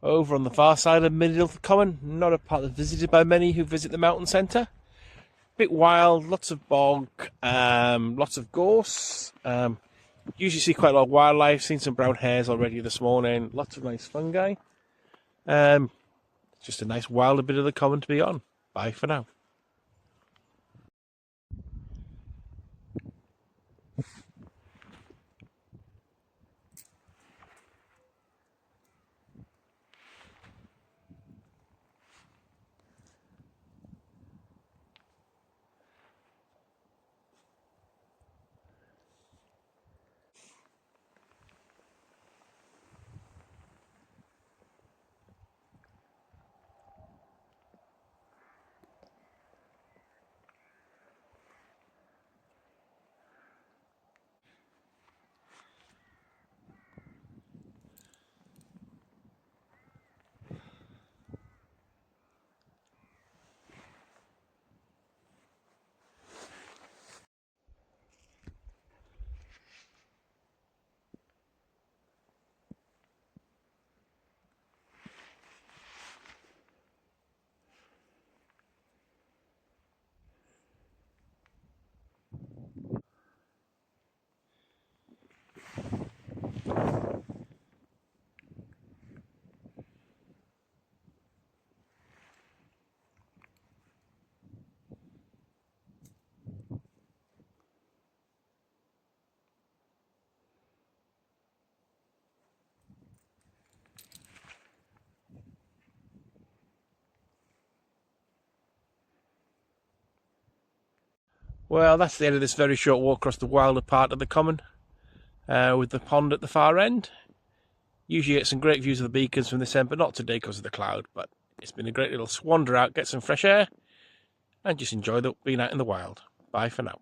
Over on the far side of Mynydd Illtyd Common, not a part that's visited by many who visit the mountain centre. Bit wild, lots of bog, lots of gorse. Usually see quite a lot of wildlife. Seen some brown hares already this morning. Lots of nice fungi. Just a nice wilder bit of the common to be on. Bye for now. Well, that's the end of this very short walk across the wilder part of the common, with the pond at the far end. Usually get some great views of the beacons from this end, but not today because of the cloud. But it's been a great little wander out, get some fresh air, and just enjoy being out in the wild. Bye for now.